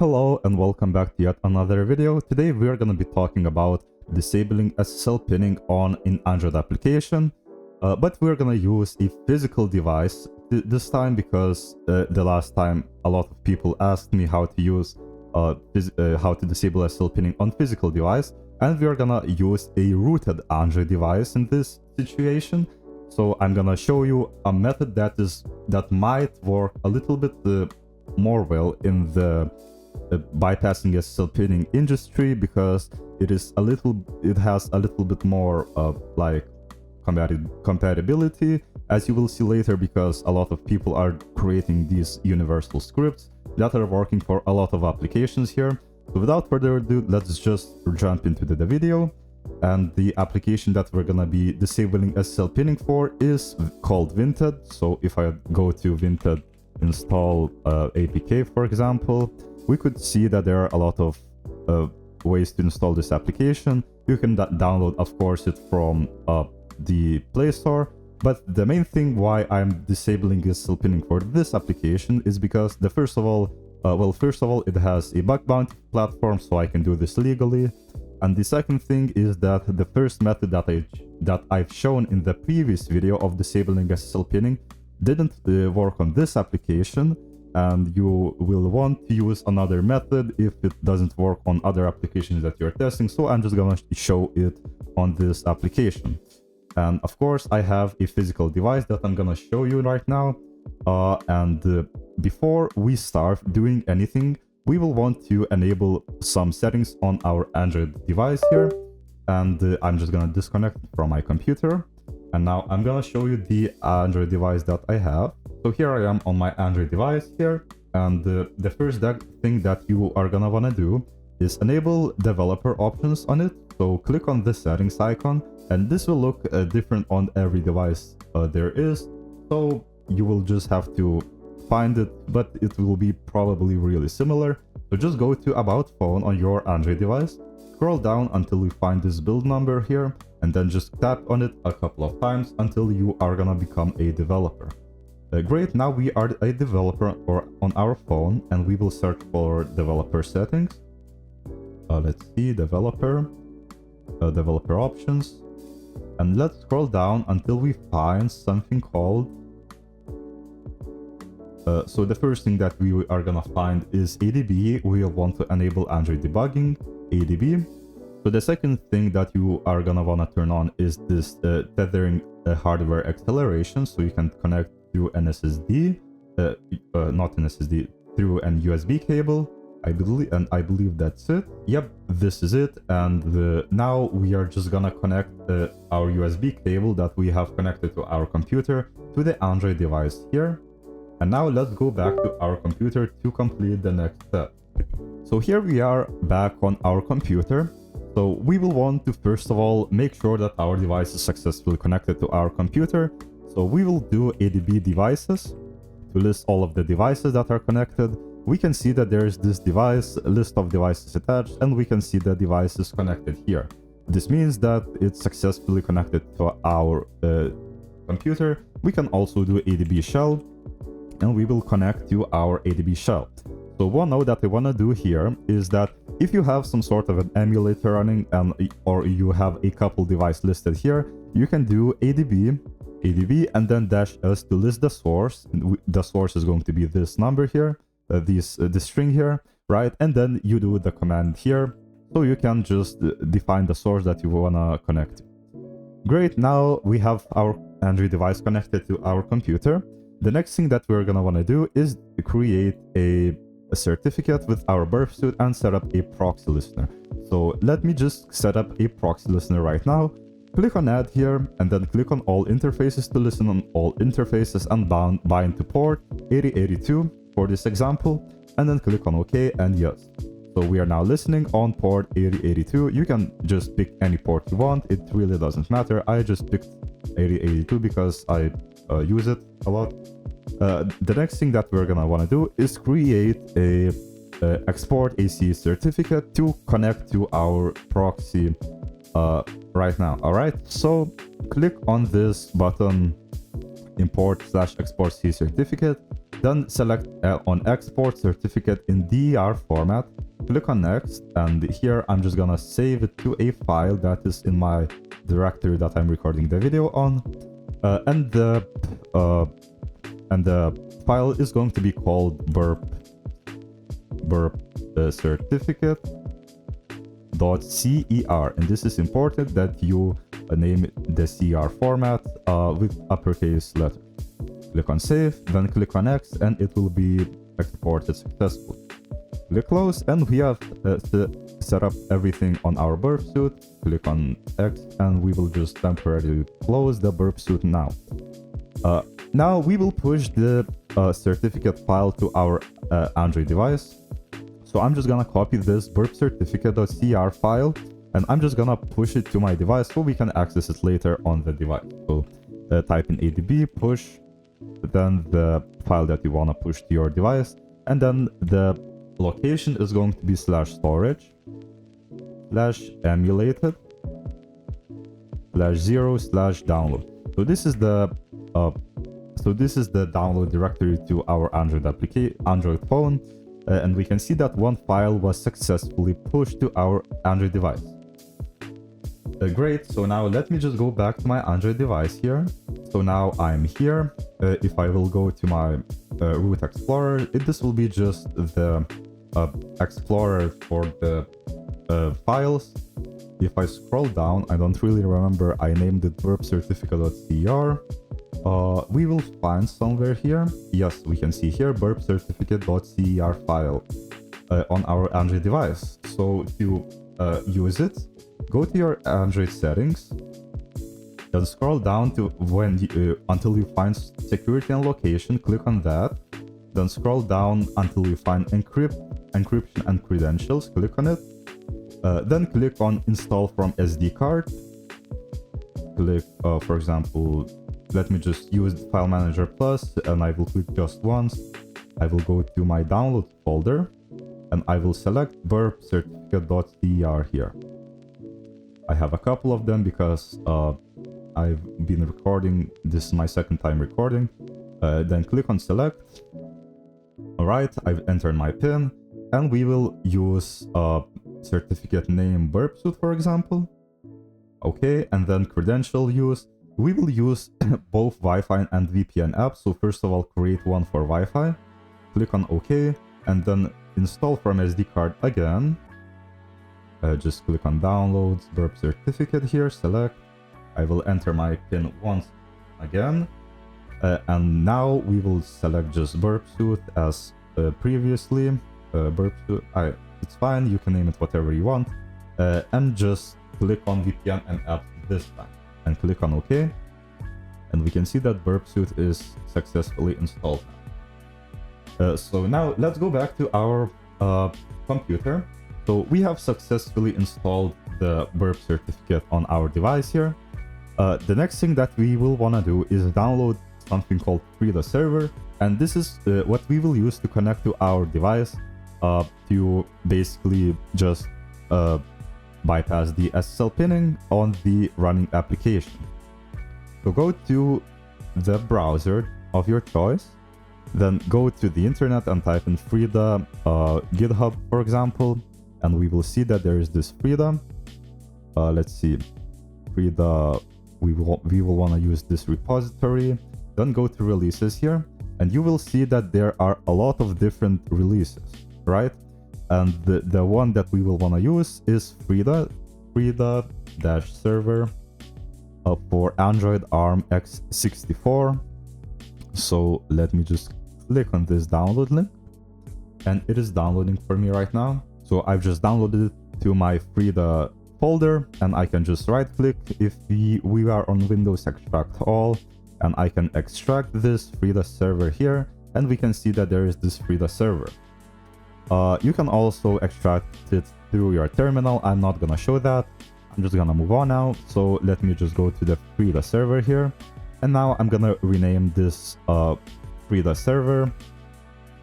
Hello and welcome back to yet another video. Today we are going to be talking about disabling SSL pinning on an Android application, but we're going to use a physical device this time because the last time a lot of people asked me how to use how to disable SSL pinning on physical device, and we are going to use a rooted Android device in this situation. So I'm going to show you a method that might work a little bit more well in the bypassing SSL pinning industry, because it has a little bit more like compatibility, as you will see later, because a lot of people are creating these universal scripts that are working for a lot of applications here. So without further ado, let's just jump into the video. And the application that we're gonna be disabling SSL pinning for is called Vinted. So if I go to Vinted install APK, for example, we could see that there are a lot of ways to install this application. You can download, of course, it from the Play Store. But the main thing why I'm disabling SSL pinning for this application is because first of all, it has a bug bounty platform, so I can do this legally. And the second thing is that the first method that I've shown in the previous video of disabling SSL pinning didn't work on this application, and you will want to use another method if it doesn't work on other applications that you're testing. So I'm just gonna show it on this application. And of course, I have a physical device that I'm gonna show you right now. Before we start doing anything, we will want to enable some settings on our Android device here. And I'm just gonna disconnect from my computer. And now I'm gonna show you the Android device that I have. So here I am on my Android device here. And the first thing that you are gonna wanna do is enable developer options on it. So click on the settings icon, and this will look different on every device there is. So you will just have to find it, but it will be probably really similar. So just go to About Phone on your Android device, scroll down until you find this build number here, and then just tap on it a couple of times until you are gonna become a developer. Great, now we are a developer on our phone, and we will search for developer settings. Let's see, developer options, and let's scroll down until we find something called so the first thing that we are gonna find is ADB. We want to enable Android debugging, ADB. So the second thing that you are gonna wanna turn on is this tethering hardware acceleration, so you can connect through an SSD, not an SSD, through an USB cable, I believe that's it. Yep, this is it. And now we are just gonna connect our USB cable that we have connected to our computer to the Android device here. And now let's go back to our computer to complete the next step. So here we are back on our computer. So we will want to first of all make sure that our device is successfully connected to our computer. So we will do ADB devices to list all of the devices that are connected. We can see that there is this device, list of devices attached, and we can see the devices connected here. This means that it's successfully connected to our computer. We can also do ADB shell, and we will connect to our ADB shell. So one note that I want to do here is that if you have some sort of an emulator running or you have a couple devices listed here, you can do ADB and then -s to list the source. The source is going to be this number here, this string here, right? And then you do the command here, so you can just define the source that you want to connect to. Great, now we have our Android device connected to our computer. The next thing that we're gonna want to do is create a certificate with our Burp Suite and set up a proxy listener. So let me just set up a proxy listener right now. Click on add here, and then click on all interfaces to listen on all interfaces and bind to port 8082 for this example, and then click on OK and yes. So we are now listening on port 8082. You can just pick any port you want, it really doesn't matter. I just picked 8082 because I use it a lot. The next thing that we're gonna want to do is create a export AC certificate to connect to our proxy right now. All right, so click on this button, import/export C certificate, Then select on export certificate in DER format, click on next, and here I'm just gonna save it to a file that is in my directory that I'm recording the video on, and the file is going to be called burp certificate.cer, and this is important that you name the CR format with uppercase letters. Click on save, then click on next, and it will be exported successfully. Click close, and we have set up everything on our Burp Suite. Click on X, and we will just temporarily close the Burp Suite now. Now we will push the certificate file to our Android device. So I'm just gonna copy this burp certificate.cr file, and I'm just gonna push it to my device so we can access it later on the device. So type in adb push, then the file that you wanna push to your device, and then the location is going to be /storage /emulated /0/download. So this is the download directory to our Android phone, and we can see that one file was successfully pushed to our Android device. Great, so now let me just go back to my Android device here. So now I'm here. If I will go to my root explorer, this will be just the explorer for the files. If I scroll down, I don't really remember, I named it burp certificate.cr. We will find somewhere here. Yes, we can see here burp certificate.cer file on our Android device. So to use it, go to your Android settings, then scroll down to until you find security and location. Click on that. Then scroll down until you find encryption and credentials. Click on it. Then click on install from SD card. Click, for example, let me just use the file manager plus, and I will click just once. I will go to my download folder, and I will select burp certificate.cer here. I have a couple of them because I've been recording. This is my second time recording. Then click on select. Alright, I've entered my PIN, and we will use certificate name Burp Suite, for example. Okay, and then credential use. We will use both Wi-Fi and VPN apps. So first of all, create one for Wi-Fi. Click on OK, and then install from SD card again. Just click on downloads, burp certificate here, select. I will enter my PIN once again. And now we will select just Burp Suite as previously. Burp Suite, it's fine, you can name it whatever you want. And just click on VPN and apps this time. And click on OK. And we can see that Burp Suite is successfully installed now. So now let's go back to our computer. So we have successfully installed the burp certificate on our device here. The next thing that we will want to do is download something called Frida server, and this is what we will use to connect to our device to basically just bypass the SSL pinning on the running application. So go to the browser of your choice, then go to the internet and type in Frida GitHub, for example, and we will see that there is this Frida. Let's see, Frida, we will want to use this repository. Then go to releases here, and you will see that there are a lot of different releases, right? And the one that we will want to use is Frida-server for Android ARM x64. So let me just click on this download link, and it is downloading for me right now. So I've just downloaded it to my Frida folder, and I can just right click if we are on Windows, extract all, and I can extract this Frida server here, and we can see that there is this Frida server. You can also extract it through your terminal. I'm not gonna show that. I'm just gonna move on now. So let me just go to the Frida server here, and now I'm gonna rename this Frida server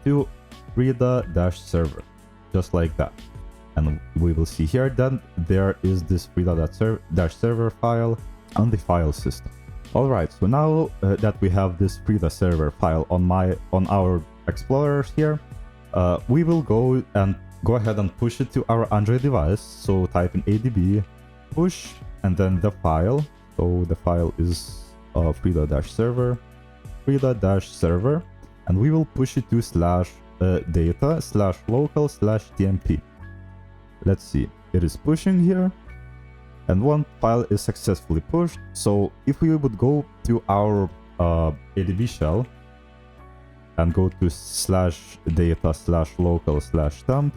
to Frida-server, just like that. And we will see here that there is this Frida-server file on the file system. Alright, so now that we have this Frida server file on our explorers here, we will go ahead and push it to our Android device. So type in adb push and then the file. So the file is frida-server, and we will push it to /data/local/tmp. Let's see, it is pushing here, and one file is successfully pushed. So if we would go to our adb shell and go to /data/local/temp,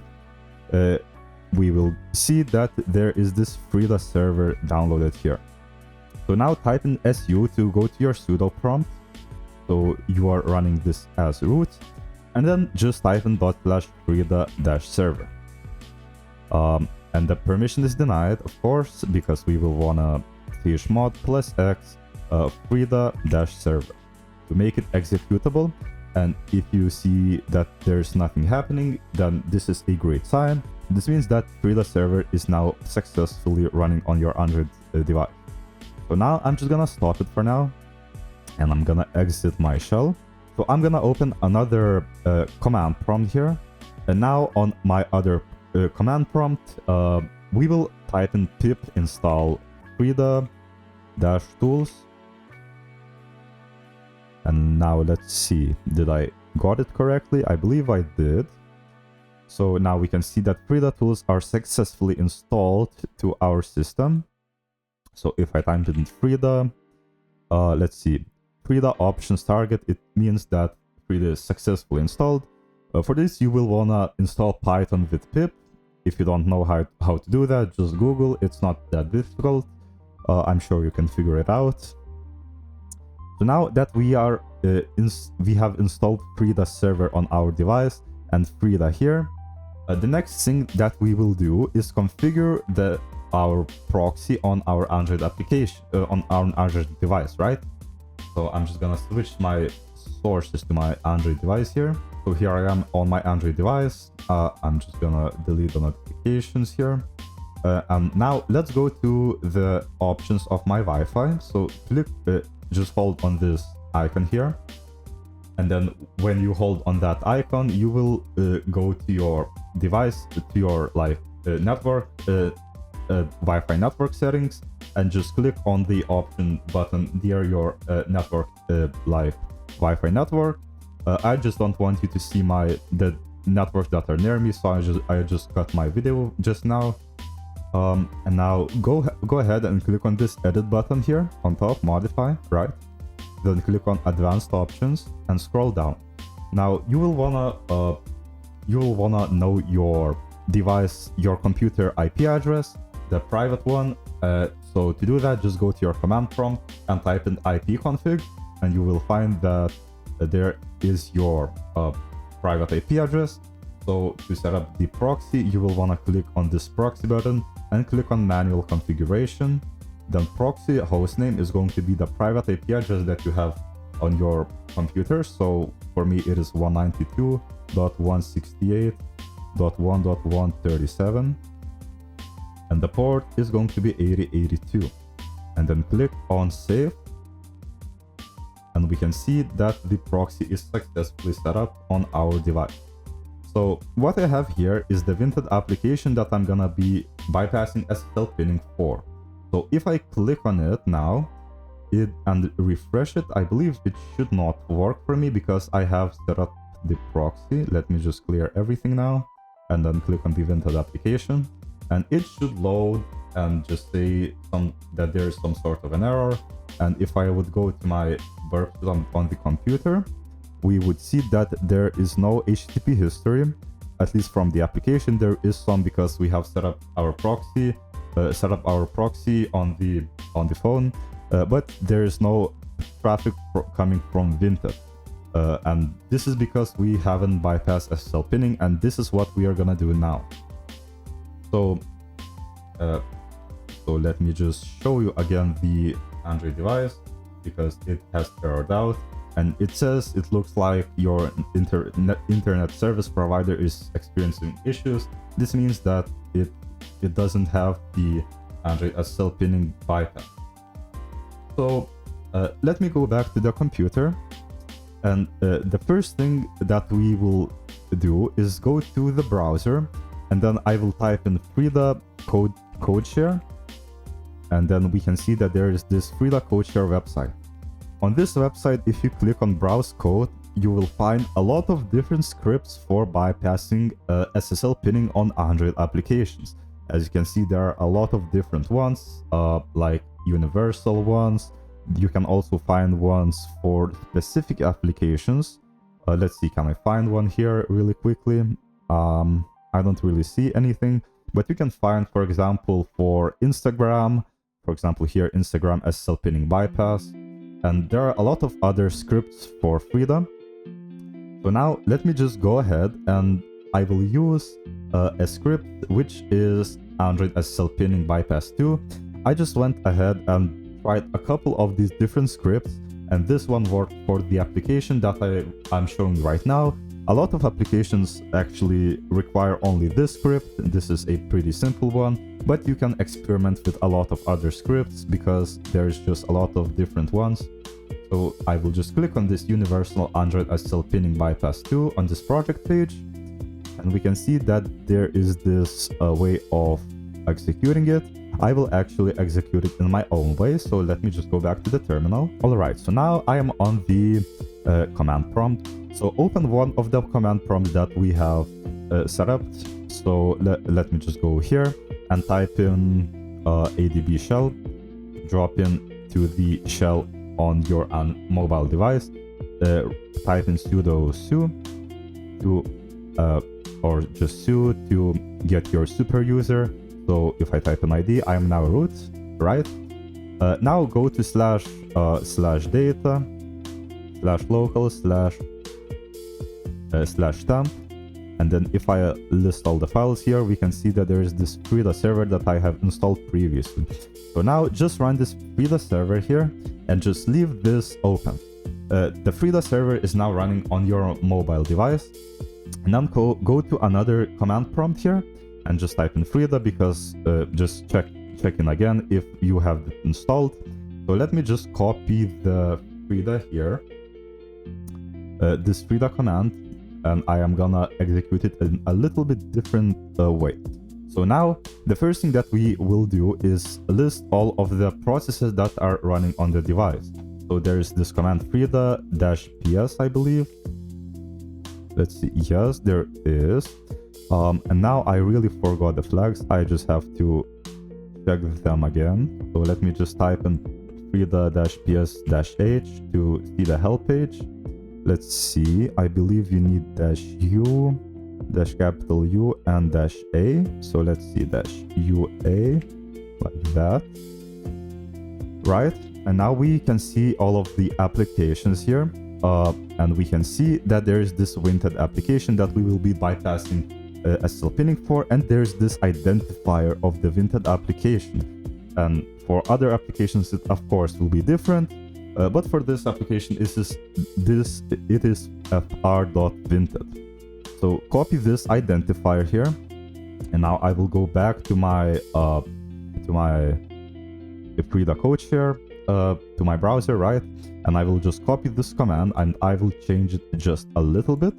we will see that there is this Frida server downloaded here. So now type in su to go to your sudo prompt. So you are running this as root, and then just type in /frida-server. And the permission is denied, of course, because we will wanna chmod +x frida-server to make it executable. And if you see that there's nothing happening, then this is a great sign. This means that Frida server is now successfully running on your Android device. So now I'm just gonna stop it for now, and I'm gonna exit my shell. So I'm gonna open another command prompt here, and now on my other command prompt, we will type in pip install frida-tools. And now let's see, did I got it correctly? I believe I did. So now we can see that Frida tools are successfully installed to our system. So if I type in Frida, let's see, Frida options target, it means that Frida is successfully installed. For this, you will wanna install Python with pip. If you don't know how to do that, just Google. It's not that difficult. I'm sure you can figure it out. So now that we have installed Frida server on our device and Frida here, the next thing that we will do is configure our proxy on our Android application, on our Android device, right? So I'm just gonna switch my sources to my Android device here. So here I am on my Android device. I'm just gonna delete the notifications here. And now let's go to the options of my Wi-Fi. So click, just hold on this icon here. And then when you hold on that icon, you will go to your device, to your network, Wi-Fi network settings, and just click on the option button near your network, Wi-Fi network. I just don't want you to see the networks that are near me, so I just cut my video just now. And now go ahead and click on this edit button here on top, modify, right? Then click on advanced options and scroll down. Now you will wanna know your device, your computer IP address, the private one. So to do that, just go to your command prompt and type in ipconfig, and you will find that there is your private IP address. So to set up the proxy, you will want to click on this proxy button and click on manual configuration. Then proxy hostname is going to be the private IP address that you have on your computer. So for me, it is 192.168.1.137. And the port is going to be 8082. And then click on save. And we can see that the proxy is successfully set up on our device. So what I have here is the Vinted application that I'm gonna be bypassing SSL Pinning for. So if I click on it now and refresh it, I believe it should not work for me because I have set up the proxy. Let me just clear everything now and then click on the Vinted application, and it should load and just say that there is some sort of an error. And if I would go to my Burp Suite on the computer, we would see that there is no HTTP history. At least from the application, there is some because we have set up our proxy, on the phone, but there is no traffic coming from Vinted. And this is because we haven't bypassed SSL pinning, and this is what we are gonna do now. So let me just show you again the Android device because it has errored out, and it says it looks like your internet service provider is experiencing issues. This means that it doesn't have the Android SSL pinning bypass. So let me go back to the computer, And the first thing that we will do is go to the browser, and then I will type in Frida code share, and then we can see that there is this Frida code share website. On this website, if you click on browse code, you will find a lot of different scripts for bypassing SSL pinning on Android applications. As you can see, there are a lot of different ones, like universal ones. You can also find ones for specific applications. Let's see, can I find one here really quickly? I don't really see anything, but you can find, for example, for Instagram, for example here, Instagram SSL pinning bypass. And there are a lot of other scripts for Frida. So now let me just go ahead and I will use a script which is Android SSL pinning bypass 2. I just went ahead and tried a couple of these different scripts, and this one worked for the application that I'm showing right now. A lot of applications actually require only this script. This is a pretty simple one, but you can experiment with a lot of other scripts because there's just a lot of different ones. So I will just click on this universal Android SSL pinning bypass 2 on this project page, and we can see that there is this way of executing it. I will actually execute it in my own way, so let me just go back to the terminal. Alright, so now I am on the command prompt. So open one of the command prompts that we have set up. So let me just go here and type in ADB shell, drop in to the shell on your mobile device, type in sudo su to or just su to get your super user. So if I type an ID, I am now root, right? Now go to slash data slash local slash temp, and then if I list all the files here, we can see that there is this Frida server that I have installed previously. So now just run this Frida server here and just leave this open. The Frida server is now running on your mobile device, and then go to another command prompt here and just type in Frida, because just check in again if you have it installed. So let me just copy the Frida here, this Frida command, and I am gonna execute it in a little bit different way. So now the first thing that we will do is list all of the processes that are running on the device. So there's this command frida-ps, I believe. Let's see, yes, there is. And now I really forgot the flags. I just have to check them again. So let me just type in frida-ps-h to see the help page. Let's see, I believe you need -u, capital U, and -a. So let's see, -ua, like that. Right, and now we can see all of the applications here. And we can see that there is this Winted application that we will be bypassing SSL pinning for, and there's this identifier of the Winted application. And for other applications, it of course will be different. But for this application, it is fr.winted. So copy this identifier here, and now I will go back to my Frida code share, to my browser, right? And I will just copy this command and I will change it just a little bit.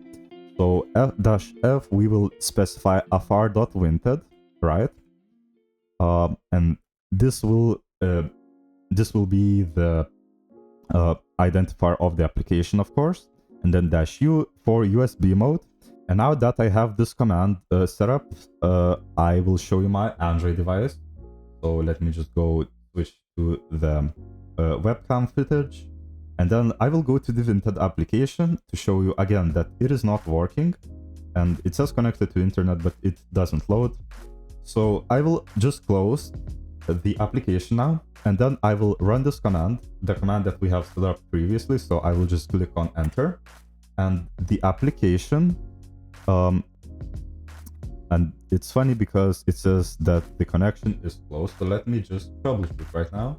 So f-f, we will specify fr.winted, right? And this will be the identifier of the application, of course, and then -u for USB mode. And now that I have this command set up, I will show you my Android device. So let me just go switch to the webcam footage, and then I will go to the Winted application to show you again that it is not working, and it says connected to internet, but it doesn't load. So I will just close the application now, and then I will run this command, the command that we have set up previously. So I will just click on enter, and the application, and it's funny because it says that the connection is closed. So let me just troubleshoot right now.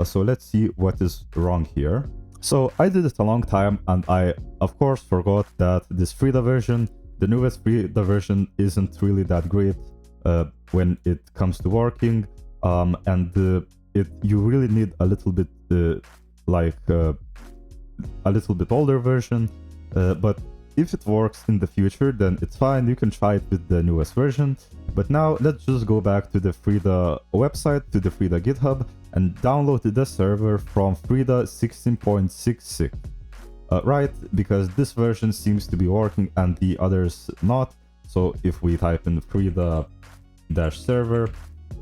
So let's see what is wrong here. So I did it a long time, and I of course forgot that this Frida version, the newest Frida version, isn't really that great when it comes to working. You really need a little bit a little bit older version, but if it works in the future, then it's fine. You can try it with the newest version. But now let's just go back to the Frida website, to the Frida GitHub, and download the server from Frida 16.66. Right, because this version seems to be working and the others not. So if we type in Frida-server,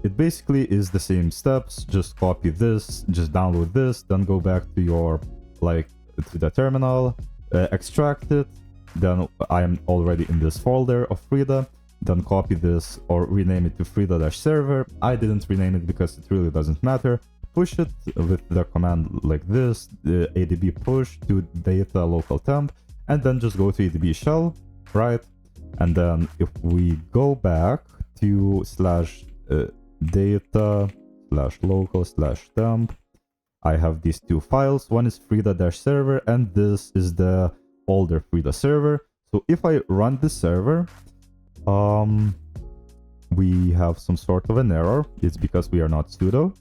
it basically is the same steps. Just copy this, just download this, then go back to your, like, to the terminal, extract it. Then I am already in this folder of Frida. Then copy this or rename it to Frida-server. I didn't rename it because it really doesn't matter. Push it with the command like this, the adb push to data local temp, and then just go to adb shell, right? And then if we go back to /data/local/temp, I have these two files. One is Frida-server, and this is the older Frida server. So if I run this server, we have some sort of an error. It's because we are not sudo.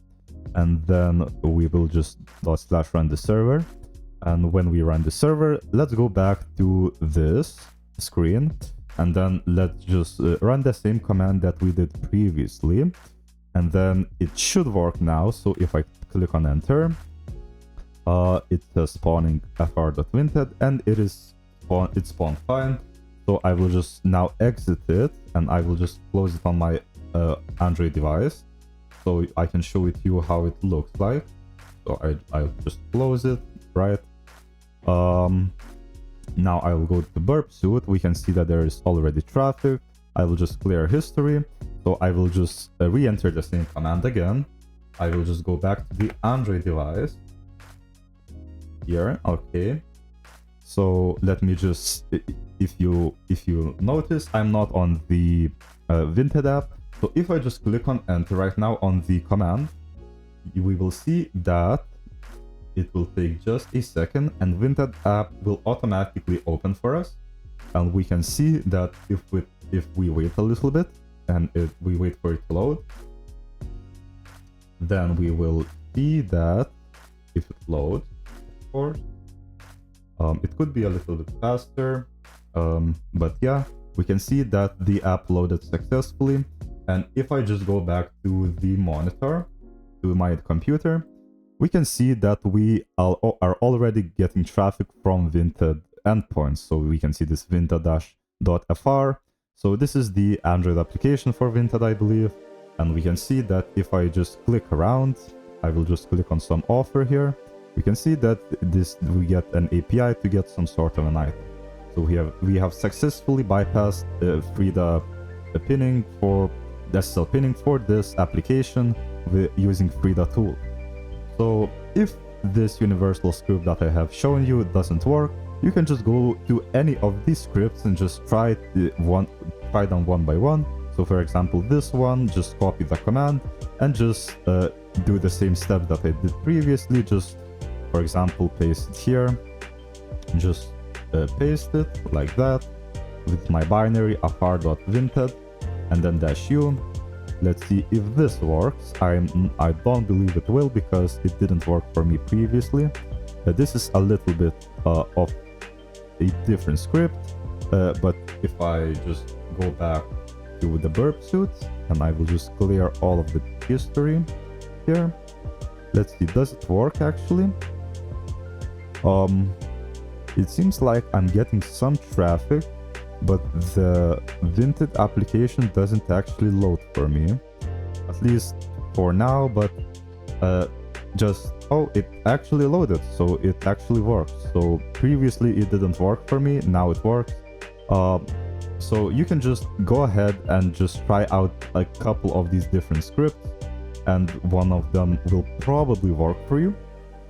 And then we will just /run the server. And when we run the server, let's go back to this screen. And then let's just run the same command that we did previously. And then it should work now. So if I click on enter, it says spawning fr.vinted, and it's spawned fine. So I will just now exit it, and I will just close it on my Android device, so I can show it to you how it looks like. So I'll just close it, right? Now I will go to Burp Suite. We can see that there is already traffic. I will just clear history. So I will just re-enter the same command again. I will just go back to the Android device. Here, okay. So let me just, if you notice, I'm not on the Vinted app. So if I just click on enter right now on the command, we will see that it will take just a second and Vinted app will automatically open for us. And we can see that if we wait a little bit and we wait for it to load, then we will see that if it loads, of course, it could be a little bit faster, but yeah, we can see that the app loaded successfully. And if I just go back to the monitor, to my computer, we can see that we are already getting traffic from Vinted endpoints. So we can see this vinted-.fr. So this is the Android application for Vinted, I believe. And we can see that if I just click around, I will just click on some offer here. We can see that we get an API to get some sort of an item. So we have successfully bypassed Frida pinning for SSL pinning for this application using Frida tool. So if this universal script that I have shown you doesn't work, you can just go to any of these scripts and just try them one by one. So for example, this one, just copy the command and just do the same step that I did previously. Just, for example, paste it here, just paste it like that with my binary fr.vinted and then -u. Let's see if this works. I don't believe it will because it didn't work for me previously. This is a little bit of a different script, but if I just go back to the Burp Suite and I will just clear all of the history here. Let's see, does it work actually? It seems like I'm getting some traffic, but the Vinted application doesn't actually load for me, at least for now. But it actually loaded, so it actually works. So previously it didn't work for me, now it works. So you can just go ahead and just try out a couple of these different scripts, and one of them will probably work for you.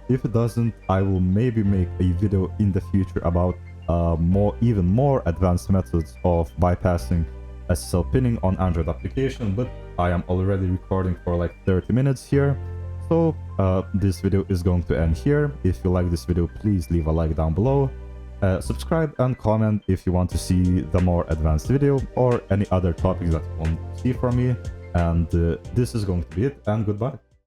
If it doesn't, I will maybe make a video in the future about even more advanced methods of bypassing SSL pinning on Android application, but I am already recording for like 30 minutes here. So this video is going to end here. If you like this video, please leave a like down below. Subscribe and comment if you want to see the more advanced video or any other topics that you want to see from me. And this is going to be it, and goodbye.